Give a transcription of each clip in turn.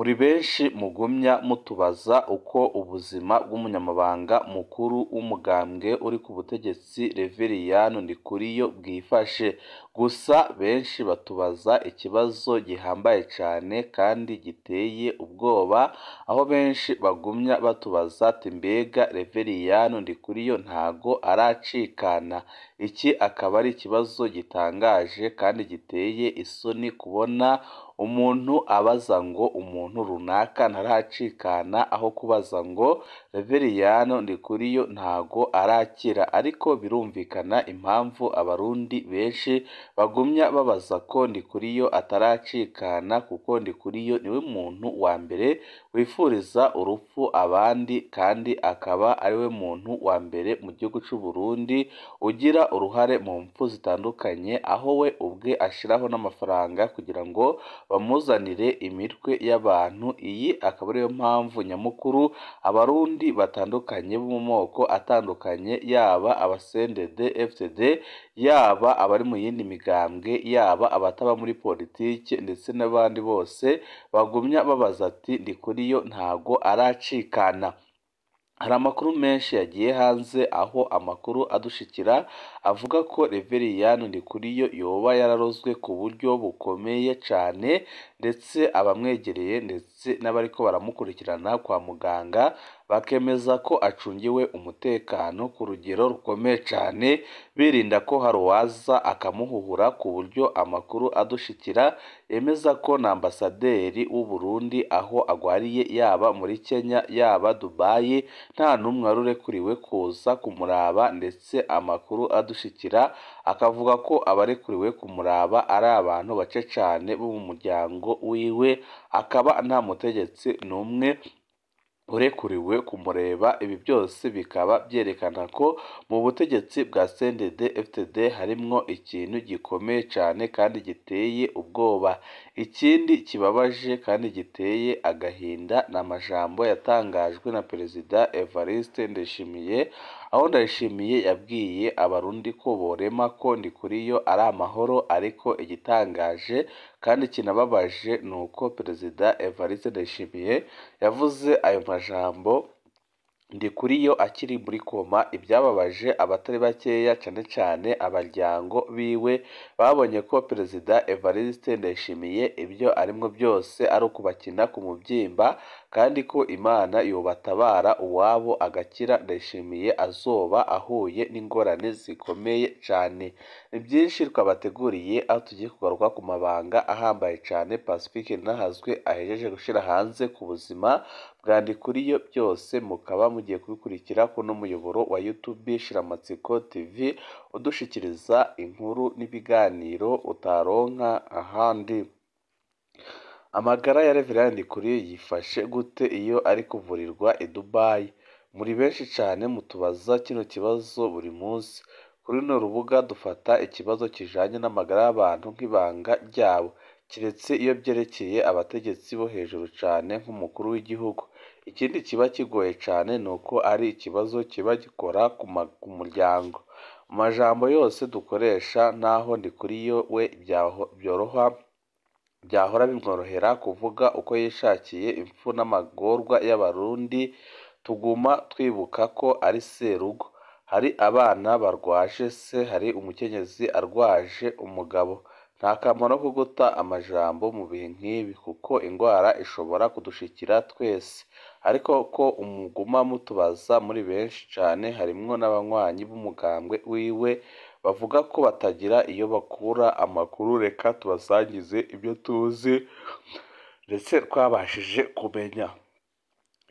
Muri benshi mugumya mutubaza uko ubuzima bw'umunyamabanga mukuru w'umugambwe uri ku butegetsi Reveriyani Ndikuriyo bwifashe, gusa benshi batubaza ikibazo gihambaye cane kandi giteye ubwoba, aho benshi bagumya batubaza ati mbega Reveriyani Ndikuriyo ntago aracikana. Iki akaba ari ikibazo gitangaje kandi giteye isoni kubona umuntu abaza ngo umuntu runaka ntaracikana, aho kubaza ngo Reveriyani Ndikuriyo ntago arakira. Ariko birumvikana impamvu abarundi benshi bagumya babaza ko Ndikuriyo ataracikana, kuko Ndikuriyo niwe muntu wa mbere wifuriza urupfu abandi, kandi akaba ariwe muntu wa mbere mu gihugu c'u Burundi ugira uruhare mu mpfu zitandukanye, aho we ubwe ashiraho n'amafaranga kugira ngo bamuzanire imitwe y'abantu. Iyi akaba ariyo mpamvu nyamukuru abarundi batandukanye bo mu moko atandukanye, yaba abasendede FDD, yaba abari mu yindi migambwe, yaba abataba muri politike, ndetse n'abandi bose bagumya babaza ati Ndikuriyo ntago aracikana. Hari amakuru menshi yagiye hanze, aho amakuru adushikira avuga ko Reveriyani Ndikuriyo yoba yararozwe ku buryo bukomeye cane, ndetse abamwegereye ndetse n'abariko baramukurikirana kwa muganga bakemeza ko acungiwe umutekano ku rugero rukomeye cane, birinda ko hari uwaza akamuhuhura, ku buryo amakuru adushikira yemeza ko na ambasaderi w'u Burundi aho agwariye, yaba muri Kenya yaba Dubai, nta numwe wari urekuriwe kuza kumuraba, ndetse amakuru adushikira akavuga ko abarekuriwe kumuraba ari abantu bake cane bo mu muryango wiwe, akaba nta mutegetsi n'umwe urekuriwe kumureba. Ibi byose bikaba byerekana ko mu butegetsi bwa CNDD FDD harimwo ikintu gikomeye cane kandi giteye ubwoba. Ikindi kibabaje kandi giteye agahinda ni amajambo yatangajwe na Perezida Evariste Ndayishimiye, aho Ndayishimiye yabwiye abarundi ko borema ko Ndikuriyo ari amahoro. Ariko igitangaje kandi kinababaje ni uko Perezida Evariste Ndayishimiye yavuze ayo majambo Ndikuriyo akiri muri koma. Ibyababaje abatari bakeya cane cane abaryango biwe, babonye ko Perezida Evariste Ndayishimiye ibyo arimwo byose ari ukubakina ku mubyimba, kandi ko Imana yobatabara uwabo agakira. Ndayishimiye azoba ahuye n'ingorane zikomeye cane. Ni byinshi twabateguriye, aho tugiye kugaruka ku mabanga ahambaye cane Pacifique Ninahazwe ahejeje gushira hanze ku buzima bwa Ndikuriyo. Byose mukaba mugiye kubikurikira kuno muyoboro wa YouTube Shiramatsiko TV, udushikiriza inkuru n'ibiganiro utaronka ahandi. Amagara ya Reveriyani Ndikuriyo yifashe gute iyo ari kuvurirwa i Dubai? Muri benshi cane mutubaza kino kibazo buri munsi. Kuri runo rubuga dufata ikibazo kijanye n'amagara y'abantu nk'ibanga ryabo, kiretse iyo byerekeye abategetsi bo hejuru cane nk'umukuru w'igihugu. Ikindi kiba kigoye cane ni uko ari ikibazo kiba gikora ku muryango. Mu majambo yose dukoresha, naho Ndikuriyo we byahora bimworohera kuvuga uko yishakiye impfu n'amagorwa y'abarundi, tuguma twibuka ko ari serugo. Hari abana barwaje se, hari umukenyezi arwaje umugabo. Nta kamaro ko guta amajambo mu bihe nk'ibi, kuko ingwara ishobora kudushikira twese. Ariko ko umuguma mutubaza muri benshi cane, harimwo n'abanywanyi b'umugambwe wiwe bavuga ko batagira iyo bakura amakuru. Reka tubasangize ibyo tuzi ndetse twabashije kumenya.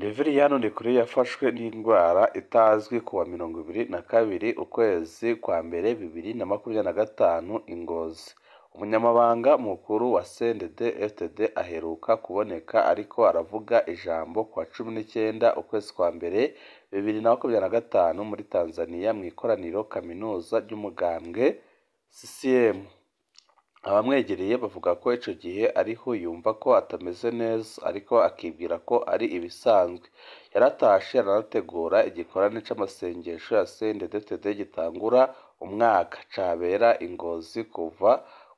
Reveriyani Ndikuriyo yafashwe n'indwara itazwi kuwa 22 ukwezi kwa mbere 2025 i Ngozi. Umunyamabanga mukuru wa CNDD FDD aheruka kuboneka ariko aravuga ijambo kuwa 19 ukwezi kwa mbere 2025 muri Tanzania mu ikoraniro kaminuza ry'umugambwe CCM. Abamwegereye bavuga ko ico gihe ariho yumva ko atameze neza, ariko akibwira ko ari ibisanzwe. Yaratashe aranategura igikorane c'amasengesho ya CNDD-FDD gitangura umwaka, cabera i Ngozi kuva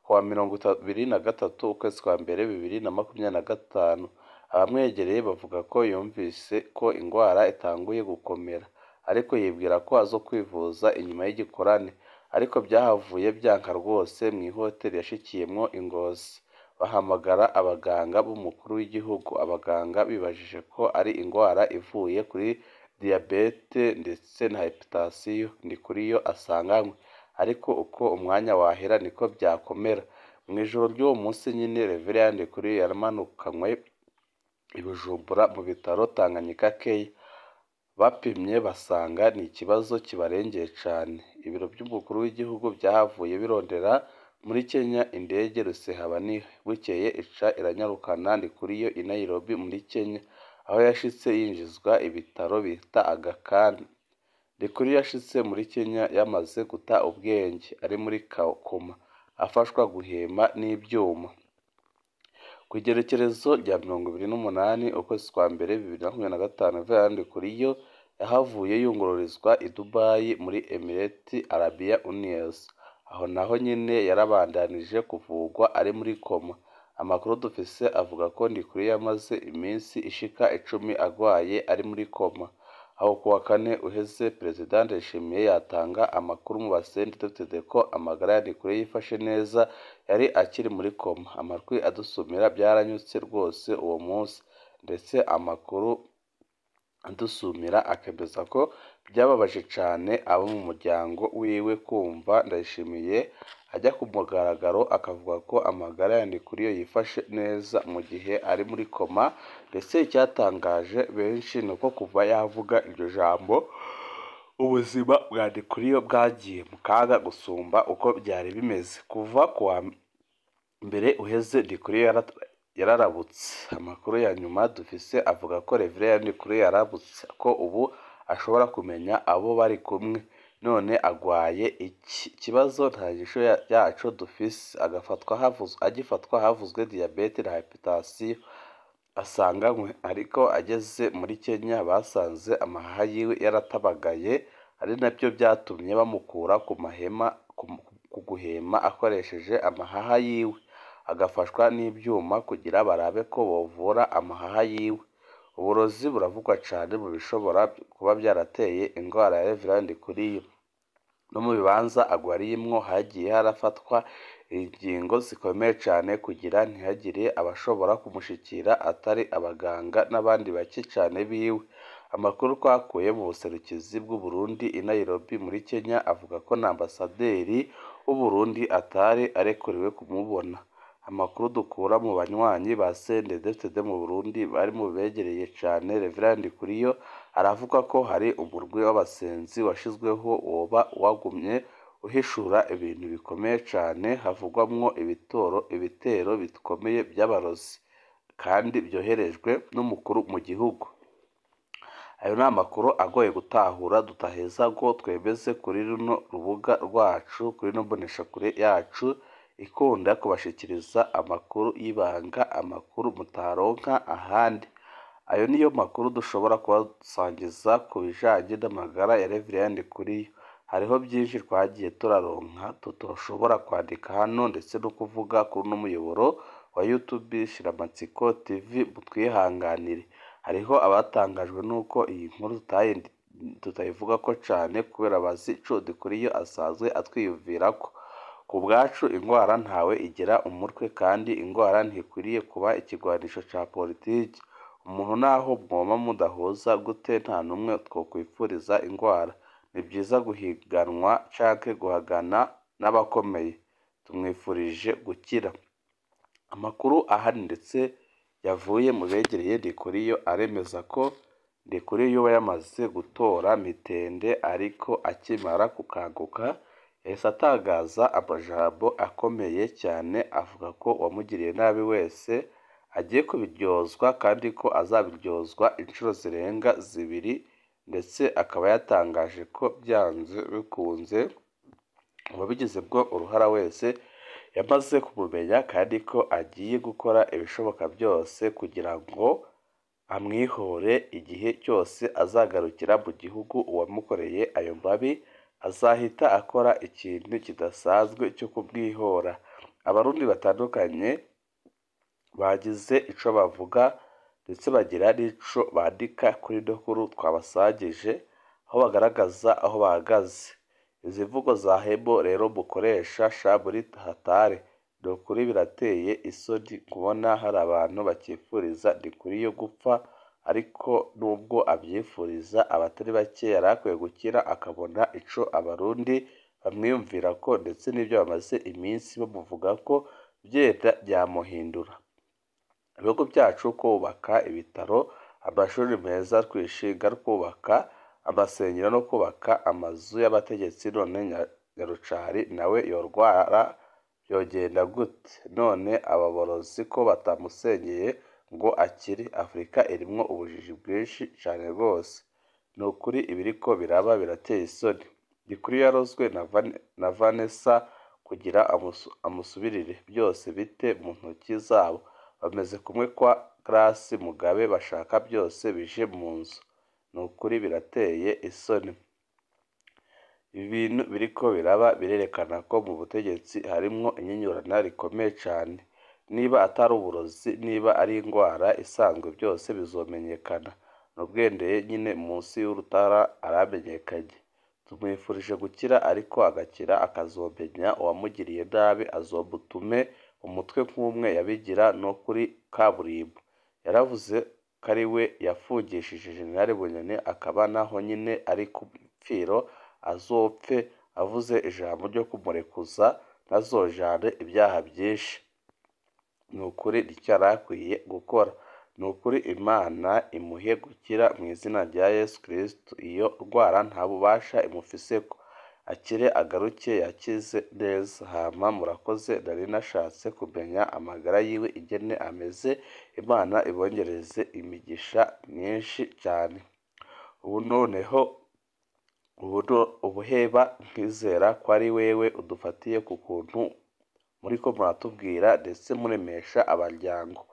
kuwa 23 ukwezi kwa mbere 2025. abamwegereye bavuga ko yumvise ko indwara itanguye gukomera ariko yibwira ko azo kwivuza inyuma y'igikorane ariko byahavuye byanka rwose mu ihoteli yashikiyemwo i Ngozi bahamagara abaganga b'umukuru w'igihugu abaganga bibajije ko ari indwara ivuye kuri diyabete ndetse na hypertension Ndikuriyo asanganywe ariko uko umwanya wahera niko byakomera mu ijoro ry'uwo munsi nyine Reverend Ndikuriyo yaramanukanywe i Bujumbura mu bitaro Tanganyika Care bapimye basanga ni ikibazo kibarengeye cyane ibiro by'umukuru w'igihugu byahavuye birondera muri Kenya indege Rusehabani bukeye ica iranyarukana Ndikuriyo i Nairobi muri Kenya aho yashitse yinjizwa ibitaro bita Aga Khan Ndikuriyo yashitse muri Kenya yamaze guta ubwenge ari muri koma afashwa guhema n'ibyuma ku igerekerezo rya 28 ukwezi kwa mbere 2025 Reverend Ndikuriyo yahavuye yungururizwa i Dubai muri Emirates Arabia Unions aho naho nyine yarabandanije kuvugwa ari muri koma amakuru dufise avuga ko Ndikuriyo yamaze iminsi ishika 10 agwaye ari muri koma aho kuwa kane uheze President Ndayishimiye yatanga amakuru mu basenditete ko amagara ya Ndikuriyo yifashe neza yari akiri muri koma amakuru adusumira byaranyutse rwose uwo munsi ndetse amakuru adusumira akemeza ko byababaje cyane abo mu muryango wiwe kumva Ndayishimiye ajya ku mugaragaro akavuga ko amagara ya Ndikuriyo yifashe neza mu gihe ari muri koma ndetse icyatangaje benshi ni uko kuva yavuga iryo jambo ubuzima bwa Ndikuriyo bwagiye mu kaga gusumba uko byari bimeze kuva kuwa mbere uheze Ndikuriyo yararabutse amakuru ya nyuma dufise avuga ko Reverend Ndikuriyo yarabutse ko ubu ashobora kumenya abo bari kumwe none agwaye iki kibazo nta gisho yaco dufise agifatwa havuzwe diabete na hypertension asanganywe ariko ageze muri Kenya basanze amahaha yiwe yaratabagaye ari nabyo byatumye bamukura ku mahema ku guhema akoresheje amahaha yiwe agafashwa n'ibyuma kugira barabe ko bovura amahaha yiwe uburozi buravugwa cyane mu bishobora kuba byarateye indwara ya Reverend Ndikuriyo no mu bibanza agwariyemwo hagiye harafatwa ingingo zikomeye cyane kugira ntihagire abashobora kumushikira atari abaganga n'abandi bake cyane biwe amakuru twakuye mu buserukizi bw'u Burundi i Nairobi muri Kenya avuga ko na ambasaderi w'u Burundi atari arekuriwe kumubona amakuru dukura mu banywanyi ba CNDD-FDD mu Burundi bari mu begereye cyane Reverend Ndikuriyo aravuga ko hari umurwi w'abasenzi washizweho woba wagumye uhishura ibintu bikomeye cyane havugwamwo ibitero bikomeye by'abarozi kandi byoherejwe n'umukuru mu gihugu ayo ni amakuru agoye gutahura dutaheza ngo twebeze kuri runo rubuga rwacu kuri no mboneshakure yacu ikunda kubashikiriza amakuru y'ibanga amakuru mutaronka ahandi ayo niyo makuru dushobora kubasangiza ku bijanye n'amagara ya Reverend Ndikuriyo hariho byinshi twagiye turaronka tutoshobora kwandika hano ndetse no kuvuga kuri no muyoboro wa YouTube Shiramatsiko TV mutwihanganire hariho abatangajwe nuko iyi nkuru tutayivuga ko cyane kubera bazi ico Ndikuriyo asanzwe atwiyumvirako ku bwacu indwara ntawe igira umutwe kandi indwara ntikwiriye kuba ikigwanisho ca politiki umuntu naho mwoma mudahuza gute nta numwe twokwifuriza indwara ni byiza guhiganwa canke guhagana n'abakomeye tumwifurije gukira amakuru ahari ndetse yavuye mu begereye Ndikuriyo aremeza ko Ndikuriyo yoba yamaze gutora mitende ariko akimara kukanguka yahise atagaza amajambo akomeye cyane avuga ko uwamugiriye nabi wese agiye kubiryozwa kandi ko azabiryozwa inshuro zirenga 2 ndetse akaba yatangaje ko byanze bikunze uwabigize bwo uruhara wese yamaze kumumenya kandi ko agiye gukora ibishoboka byose kugira ngo amwihore igihe cyose azagarukira mu gihugu uwamukoreye ayo mabi azahita akora ikintu kidasanzwe cyo kubwihora abarundi batandukanye bagize ico bavuga ndetse bagira n'ico bandika kuri ino nkuru twabasangije, aho bagaragaza aho bahagaze. Izi mvugo za Hemo rero mukoresha sha muri hatari, ni ukuri birateye isoni kubona hari abantu bakifuriza Ndikuriyo gupfa, ariko nubwo abyifuriza abatari bake yari akwiye gukira akabona ico abarundi bamwiyumvira ko, ndetse n'ibyo bamaze iminsi bamuvuga ko byenda byamuhindura. Ibihugu byacu kubaka ibitaro, amashuri meza, twishinga kubaka amasengero no kubaka amazu y'abategetsi, none Nyarucari nawe yorwara byogenda gute? None ababorozi ko batamusenyeye ngo akire? Afurika irimwo ubujiji bwinshi cane rwose. Ni ukuri ibiriko biraba birateye isoni. Ndikuriyo yarozwe na Vanessa kugira amusubirire, byose bite mu ntoki zabo. Bameze kumwe kwa Grace Mugabe, bashaka byose bije mu nzu. Ni ukuri birateye isoni. Ibi bintu biriko biraba birerekana ko mu butegetsi harimwo inyinyurana rikomeye cane. Niba atari uburozi, niba ari ingwara isanzwe, byose bizomenyekana. N'ubwendeye nyine munsi y'urutara aramenyekanye. Tumwifurije gukira, ariko agakira akazomenya uwamugiriye nabi azomutume umutwe nk'umwe yabigira no kuri kaburimbo. Yaravuze ko ari we yafungishije General Bunyoni, akaba naho nyine ari ku mpfiro azopfe, avuze ijambo ryo kumurekuza ntazojane ibyaha byinshi. Ni ukuri nicyo yari akwiye gukora. Ni ukuri Imana imuhe gukira mu izina rya Yesu Kristo. Iyo ndwara nta bubasha imufiseko. Akire agaruke yakize neza. Hama murakoze, nari nashatse kumenya amagara yiwe ingene ameze. Imana ibongereze imigisha myinshi cyane. Ubu noneho ubuheba nkizera ko ari wewe udufatiye ku kuntu muriko muratubwira ndetse muremesha abaryango.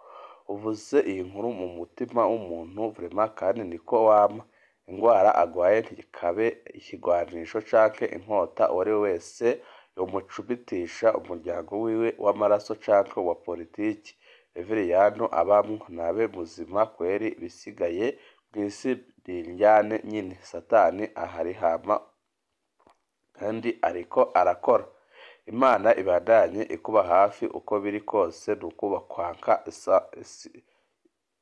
Uvuze iyi nkuru mu mutima w'umuntu vraiment, kandi niko wama. Ingwara agwaye ntikabe ikigwanisho canke inkota uwo ari we wese yomucubitisha umuryango wiwe w'amaraso canke wa politiki. Reveriyano abamwo nabe muzima kweri, bisigaye mw'isi n'indyane nyine. Satani ahari hama kandi ariko arakora. Imana ibandanye ikuba hafi uko biri kose, nukuba kwanka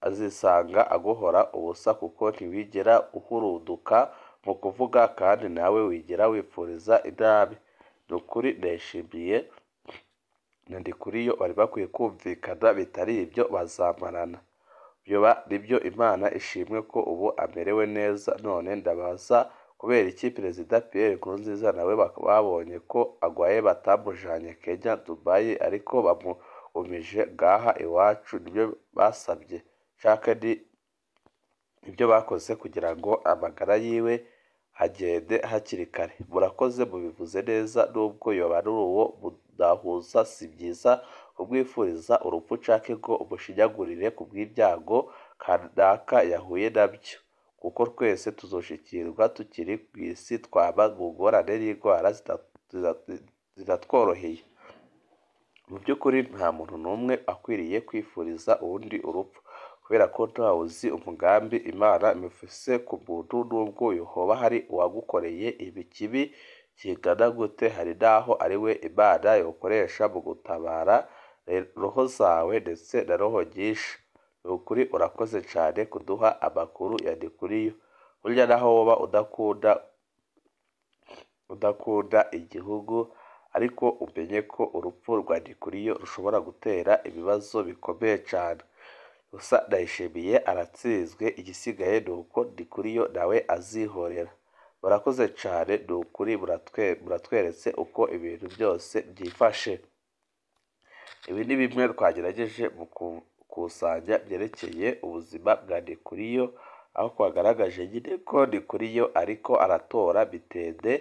azisanga aguhora ubusa, kuko ntiwigera uhuruduka mu kuvuga, kandi nawe wigera wipfuriza inabi. Ni ukuri ndayishimiye na Ndikuriyo bari bakwiye kumvikana, bitari ibyo bazamarana. Byoba nibyo Imana ishimwe ko ubu amerewe neza. None ndabaza kubera iki Perezida Pierre Nkurunziza nawe babonye ko agwaye batamujanye Kenya, Dubai, ariko bamugumije ngaha iwacu? Nibyo basabye canke ni ibyo bakoze kugira ngo amagara yiwe agende hakiri kare? Murakoze, mubivuze neza. Nubwo yoba ari uwo mudahuza, si byiza kumwifuriza urupfu canke ngo umushinyagurire ku bw'ibyago kanaka yahuye nabyo, kuko twese tuzoshikirwa tukiri kw'isi, twaba mu ngorane n'indwara zitatworoheye. Mu by'ukuri nta muntu n'umwe akwiriye kwifuriza uwundi urupfu, kubera ko ntawuzi umugambi Imana imufise ku muntu. Nubwo yohoba hari uwagukoreye ibi kibi kingana gute, hari naho ari we Imana yokoresha mu gutabara roho zawe ndetse na roho nyinshi. Ni ukuri urakoze cane kuduha amakuru ya Ndikuriyo. Burya naho woba udakunda igihugu, ariko umenye ko urupfu rwa Ndikuriyo rushobora gutera ibibazo bikomeye cane. Gusa Ndayishimiye aratsinzwe, igisigaye ni uko Ndikuriyo nawe azihorera. Murakoze cane, ni ukuri muratweretse uko ibintu byose byifashe. Ibi ni bimwe twagerageje mu gukusanya byerekeye ubuzima bwa Ndikuriyo, aho twagaragaje nyine ko Ndikuriyo ariko aratora bitende,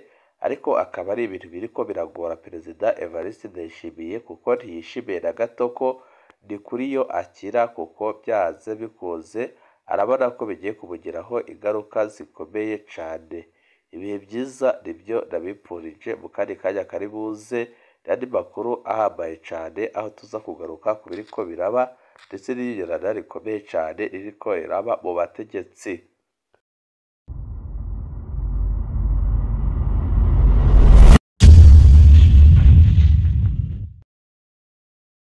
ariko akaba ari ibintu biriko biragora Perezida Evariste Ndayishimiye, kuko ntiyishimiye na gato ko Ndikuriyo akira, kuko byanze bikunze arabona ko bigiye kumugiraho ingaruka zikomeye cane. Ibihe byiza nibyo ndabipfurije. Mu kandi kanya kari buze n'andi makuru ahambaye cane, aho tuza kugaruka ku biriko biraba ndetse n'iyinyurana rikomeye cyane ririko riraba mu bategetsi.